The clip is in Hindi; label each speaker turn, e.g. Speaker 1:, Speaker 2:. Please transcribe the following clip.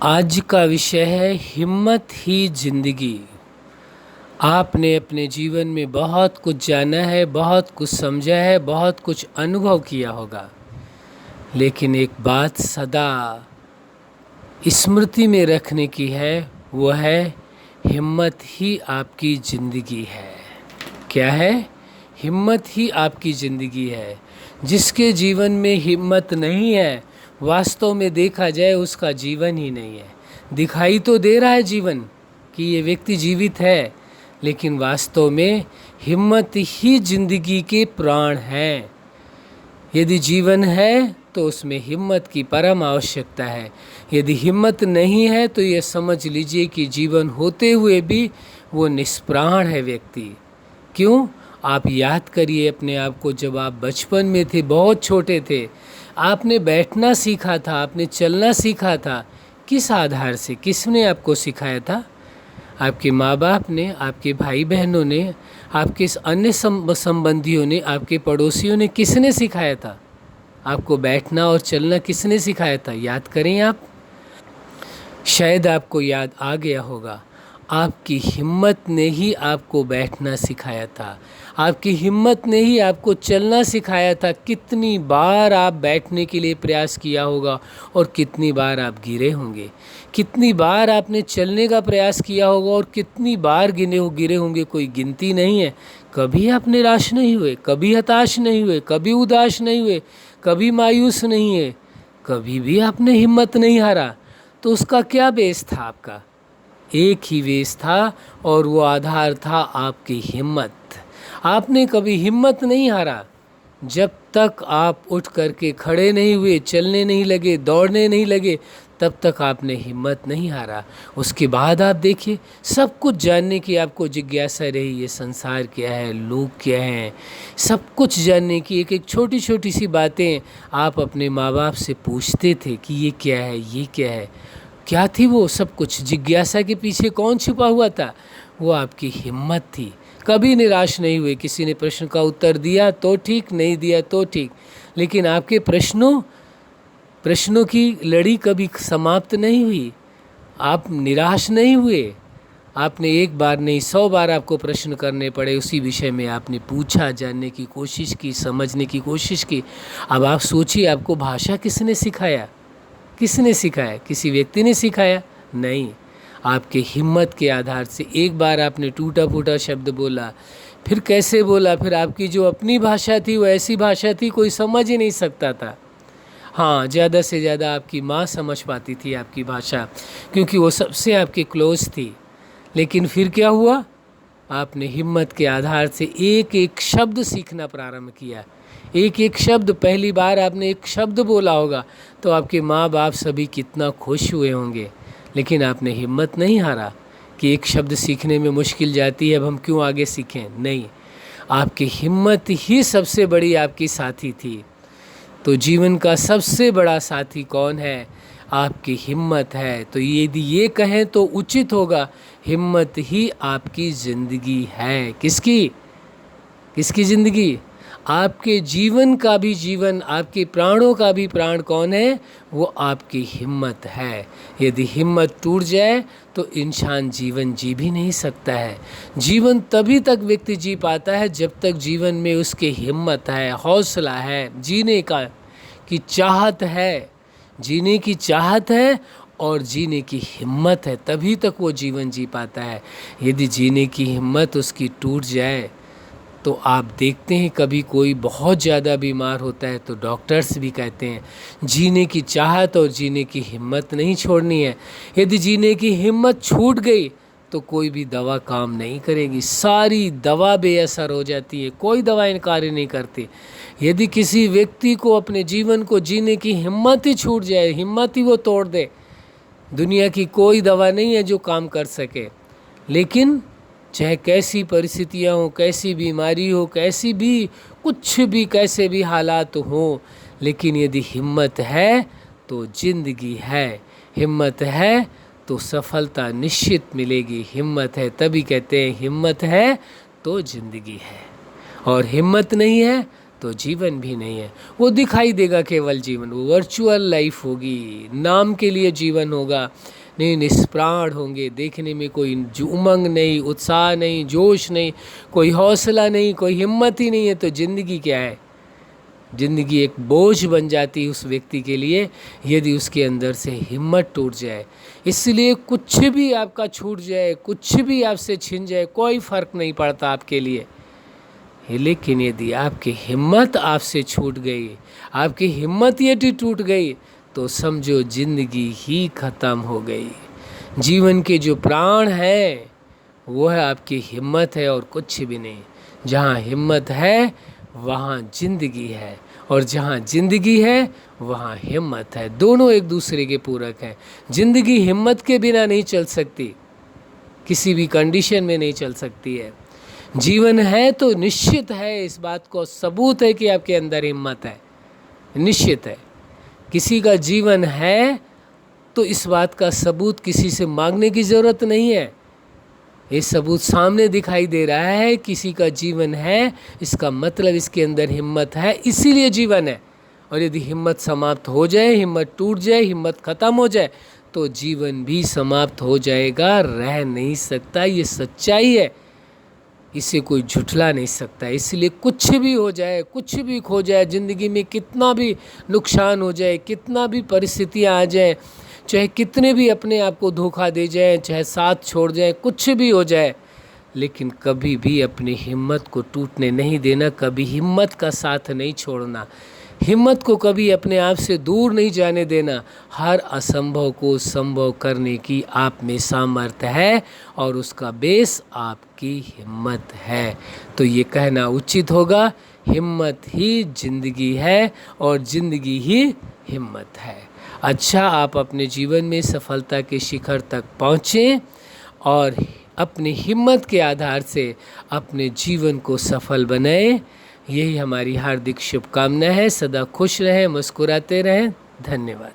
Speaker 1: आज का विषय है हिम्मत ही जिंदगी। आपने अपने जीवन में बहुत कुछ जाना है, बहुत कुछ समझा है, बहुत कुछ अनुभव किया होगा, लेकिन एक बात सदा स्मृति में रखने की है, वो है हिम्मत ही आपकी ज़िंदगी है। क्या है? हिम्मत ही आपकी ज़िंदगी है। जिसके जीवन में हिम्मत नहीं है, वास्तव में देखा जाए उसका जीवन ही नहीं है। दिखाई तो दे रहा है जीवन कि ये व्यक्ति जीवित है, लेकिन वास्तव में हिम्मत ही जिंदगी के प्राण हैं। यदि जीवन है तो उसमें हिम्मत की परम आवश्यकता है। यदि हिम्मत नहीं है तो ये समझ लीजिए कि जीवन होते हुए भी वो निष्प्राण है व्यक्ति। क्यों? आप याद करिए अपने आप को, जब आप बचपन में थे, बहुत छोटे थे, आपने बैठना सीखा था, आपने चलना सीखा था। किस आधार से? किसने आपको सिखाया था? आपके माँ बाप ने, आपके भाई बहनों ने, आपके अन्य संबंधियों ने, आपके पड़ोसियों ने? किसने सिखाया था आपको बैठना और चलना? किसने सिखाया था? याद करें आप। शायद आपको याद आ गया होगा। आपकी हिम्मत ने ही आपको बैठना सिखाया था, आपकी हिम्मत ने ही आपको चलना सिखाया था। कितनी बार आप बैठने के लिए प्रयास किया होगा और कितनी बार आप गिरे होंगे। कितनी बार आपने चलने का प्रयास किया होगा और कितनी बार गिरे होंगे, कोई गिनती नहीं है। कभी आप निराश नहीं हुए, कभी हताश नहीं हुए, कभी उदास नहीं हुए, कभी मायूस नहीं हुए, कभी भी आपने हिम्मत नहीं हारा। तो उसका क्या बेस था? आपका एक ही बेस था, और वो आधार था आपकी हिम्मत। आपने कभी हिम्मत नहीं हारा जब तक आप उठ करके खड़े नहीं हुए, चलने नहीं लगे, दौड़ने नहीं लगे, तब तक आपने हिम्मत नहीं हारा। उसके बाद आप देखिए, सब कुछ जानने की आपको जिज्ञासा रही, ये संसार क्या है, लोग क्या हैं, सब कुछ जानने की एक एक छोटी छोटी सी बातें आप अपने माँ बाप से पूछते थे कि ये क्या है, ये क्या है। क्या थी वो सब कुछ? जिज्ञासा के पीछे कौन छुपा हुआ था? वो आपकी हिम्मत थी। कभी निराश नहीं हुए। किसी ने प्रश्न का उत्तर दिया तो ठीक, नहीं दिया तो ठीक, लेकिन आपके प्रश्नों की लड़ी कभी समाप्त नहीं हुई। आप निराश नहीं हुए। आपने एक बार नहीं, 100 बार आपको प्रश्न करने पड़े, उसी विषय में आपने पूछा, जानने की कोशिश की, समझने की कोशिश की। अब आप सोचिए, आपको भाषा किसने सिखाया? किसने सिखाया? किसी व्यक्ति ने सिखाया? नहीं। आपके हिम्मत के आधार से एक बार आपने टूटा फूटा शब्द बोला, फिर कैसे बोला, फिर आपकी जो अपनी भाषा थी वो ऐसी भाषा थी कोई समझ ही नहीं सकता था। हाँ, ज़्यादा से ज़्यादा आपकी माँ समझ पाती थी आपकी भाषा, क्योंकि वो सबसे आपके क्लोज थी। लेकिन फिर क्या हुआ? आपने हिम्मत के आधार से एक एक शब्द सीखना प्रारंभ किया। एक एक शब्द, पहली बार आपने एक शब्द बोला होगा तो आपके माँ बाप सभी कितना खुश हुए होंगे। लेकिन आपने हिम्मत नहीं हारा कि एक शब्द सीखने में मुश्किल जाती है, अब हम क्यों आगे सीखें। नहीं, आपकी हिम्मत ही सबसे बड़ी आपकी साथी थी। तो जीवन का सबसे बड़ा साथी कौन है? आपकी हिम्मत है। तो यदि ये कहें तो उचित होगा, हिम्मत ही आपकी ज़िंदगी है। किसकी? किसकी ज़िंदगी? आपके जीवन का भी जीवन, आपके प्राणों का भी प्राण कौन है? वो आपकी हिम्मत है। यदि हिम्मत टूट जाए तो इंसान जीवन जी भी नहीं सकता है। जीवन तभी तक व्यक्ति जी पाता है जब तक जीवन में उसके हिम्मत है, हौसला है, जीने की चाहत है। जीने की चाहत है और जीने की हिम्मत है, तभी तक वो जीवन जी पाता है। यदि जीने की हिम्मत उसकी टूट जाए तो आप देखते हैं, कभी कोई बहुत ज़्यादा बीमार होता है तो डॉक्टर्स भी कहते हैं जीने की चाहत और जीने की हिम्मत नहीं छोड़नी है। यदि जीने की हिम्मत छूट गई तो कोई भी दवा काम नहीं करेगी, सारी दवा बेअसर हो जाती है, कोई दवाएं कार्य नहीं करती। यदि किसी व्यक्ति को अपने जीवन को जीने की हिम्मत ही छूट जाए, हिम्मत ही वो तोड़ दे, दुनिया की कोई दवा नहीं है जो काम कर सके। लेकिन चाहे कैसी परिस्थितियाँ हो, कैसी बीमारी हो, कैसी भी कुछ भी, कैसे भी हालात हो, लेकिन यदि हिम्मत है तो जिंदगी है। हिम्मत है तो सफलता निश्चित मिलेगी। हिम्मत है तभी कहते हैं हिम्मत है तो जिंदगी है, और हिम्मत नहीं है तो जीवन भी नहीं है। वो दिखाई देगा केवल जीवन, वो वर्चुअल लाइफ होगी, नाम के लिए जीवन होगा, नहीं निष्प्राण होंगे, देखने में कोई उमंग नहीं, उत्साह नहीं, जोश नहीं, कोई हौसला नहीं, कोई हिम्मत ही नहीं है। तो जिंदगी क्या है? जिंदगी एक बोझ बन जाती है उस व्यक्ति के लिए यदि उसके अंदर से हिम्मत टूट जाए। इसलिए कुछ भी आपका छूट जाए, कुछ भी आपसे छिन जाए, कोई फर्क नहीं पड़ता आपके लिए। लेकिन यदि आपकी हिम्मत आपसे छूट गई, आपकी हिम्मत यदि टूट गई, तो समझो जिंदगी ही खत्म हो गई। जीवन के जो प्राण है वो है आपकी हिम्मत है और कुछ भी नहीं। जहाँ हिम्मत है वहाँ जिंदगी है, और जहाँ जिंदगी है वहाँ हिम्मत है। दोनों एक दूसरे के पूरक हैं। जिंदगी हिम्मत के बिना नहीं चल सकती, किसी भी कंडीशन में नहीं चल सकती है। जीवन है तो निश्चित है, इस बात को सबूत है कि आपके अंदर हिम्मत है, निश्चित है। किसी का जीवन है तो इस बात का सबूत किसी से मांगने की ज़रूरत नहीं है। ये सबूत सामने दिखाई दे रहा है, किसी का जीवन है, इसका मतलब इसके अंदर हिम्मत है, इसीलिए जीवन है। और यदि हिम्मत समाप्त हो जाए, हिम्मत टूट जाए, हिम्मत खत्म हो जाए, तो जीवन भी समाप्त हो जाएगा, रह नहीं सकता। ये सच्चाई है, इसे कोई झुठला नहीं सकता। इसलिए कुछ भी हो जाए, कुछ भी खो जाए ज़िंदगी में, कितना भी नुकसान हो जाए, कितना भी परिस्थितियाँ आ जाए, चाहे कितने भी अपने आप को धोखा दे जाए, चाहे साथ छोड़ जाए, कुछ भी हो जाए, लेकिन कभी भी अपनी हिम्मत को टूटने नहीं देना, कभी हिम्मत का साथ नहीं छोड़ना, हिम्मत को कभी अपने आप से दूर नहीं जाने देना। हर असंभव को संभव करने की आप में सामर्थ्य है और उसका बेस आपकी हिम्मत है। तो ये कहना उचित होगा, हिम्मत ही जिंदगी है और जिंदगी ही हिम्मत है। अच्छा, आप अपने जीवन में सफलता के शिखर तक पहुँचें और अपनी हिम्मत के आधार से अपने जीवन को सफल बनाएं। यही हमारी हार्दिक शुभकामना है। सदा खुश रहें, मुस्कुराते रहें। धन्यवाद।